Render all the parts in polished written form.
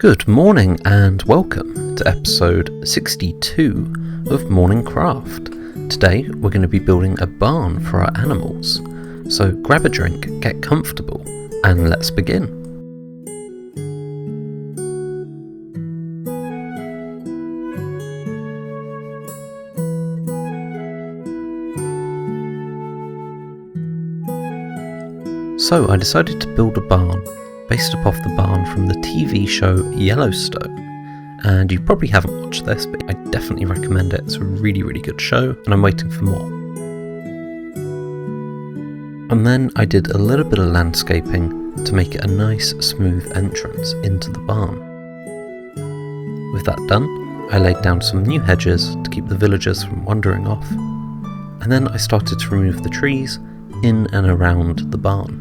Good morning and welcome to episode 62 of MorningCraft. Today we're going to be building a barn for our animals. So grab a drink, get comfortable, and let's begin. So I decided to build a barn based off the barn from the TV show Yellowstone. And you probably haven't watched this, but I definitely recommend it. It's a really, really good show, and I'm waiting for more. And then I did a little bit of landscaping to make it a nice, smooth entrance into the barn. With that done, I laid down some new hedges to keep the villagers from wandering off, and then I started to remove the trees in and around the barn.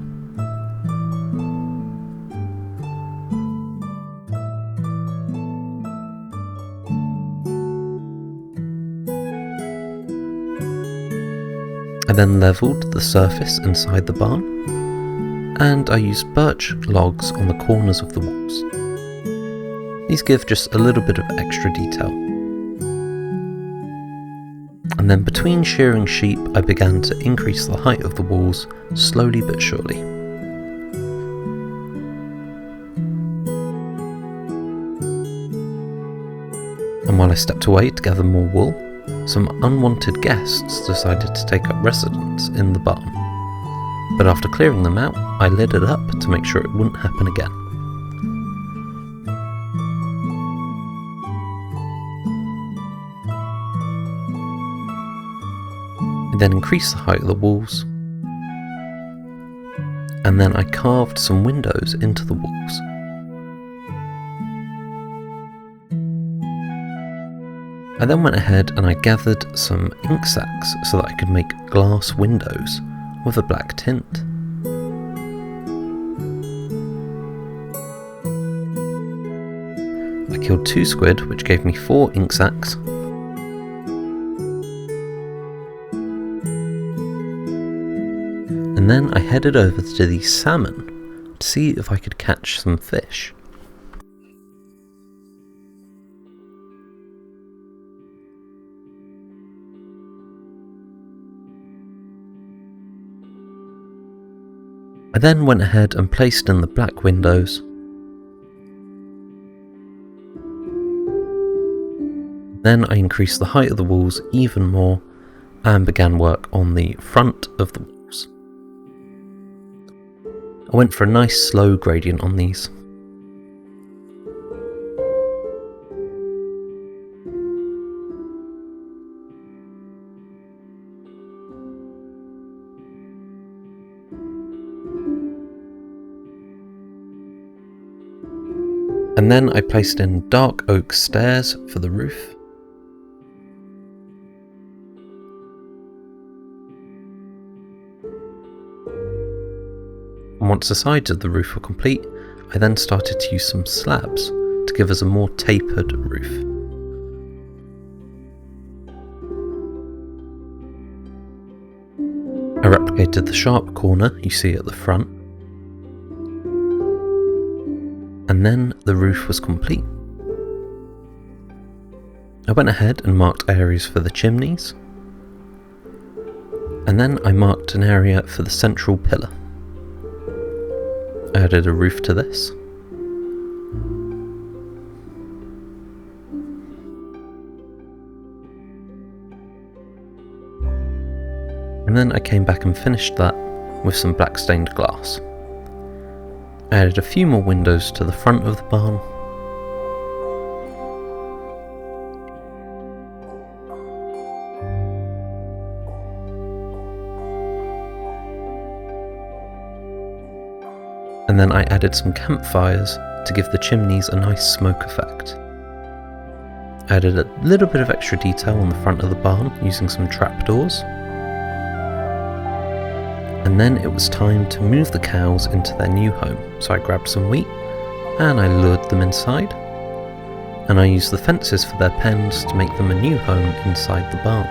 I then levelled the surface inside the barn, and I used birch logs on the corners of the walls. These give just a little bit of extra detail. And then between shearing sheep, I began to increase the height of the walls slowly but surely. And while I stepped away to gather more wool, some unwanted guests decided to take up residence in the barn. But after clearing them out, I lid it up to make sure it wouldn't happen again. I then increased the height of the walls, and then I carved some windows into the walls. I then went ahead and I gathered some ink sacs so that I could make glass windows with a black tint. I killed 2 squid, which gave me 4 ink sacs. And then I headed over to the salmon to see if I could catch some fish. I then went ahead and placed in the black windows. Then I increased the height of the walls even more and began work on the front of the walls. I went for a nice slow gradient on these. And then I placed in dark oak stairs for the roof. And once the sides of the roof were complete, I then started to use some slabs to give us a more tapered roof. I replicated the sharp corner you see at the front. And then the roof was complete. I went ahead and marked areas for the chimneys, and then I marked an area for the central pillar. I added a roof to this. And then I came back and finished that with some black stained glass. I added a few more windows to the front of the barn. And then I added some campfires to give the chimneys a nice smoke effect. I added a little bit of extra detail on the front of the barn using some trapdoors. And then it was time to move the cows into their new home. So I grabbed some wheat and I lured them inside. And I used the fences for their pens to make them a new home inside the barn.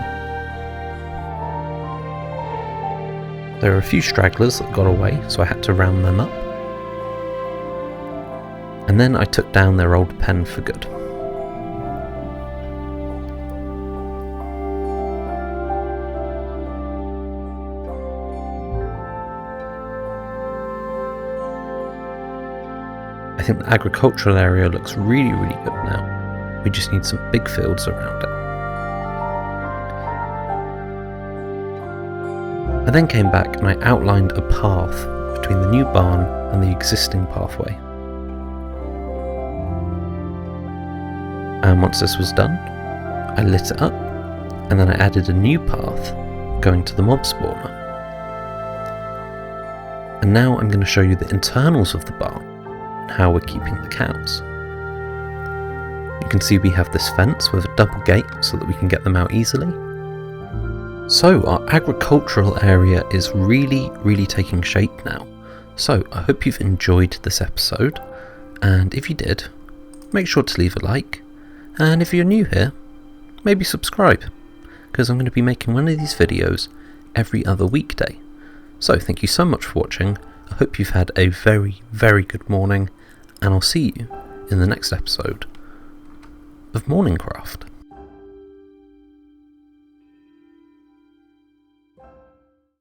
There were a few stragglers that got away, so I had to round them up. And then I took down their old pen for good. I think the agricultural area looks really good now. We just need some big fields around it. I then came back and I outlined a path between the new barn and the existing pathway. And once this was done, I lit it up and then I added a new path going to the mob spawner. And now I'm going to show you the internals of the barn and how we're keeping the cows. You can see we have this fence with a double gate so that we can get them out easily. So our agricultural area is really taking shape now. So I hope you've enjoyed this episode, and if you did, make sure to leave a like, and if you're new here, maybe subscribe, because I'm going to be making one of these videos every other weekday. So thank you so much for watching. I hope you've had a very good morning, and I'll see you in the next episode of MorningCraft.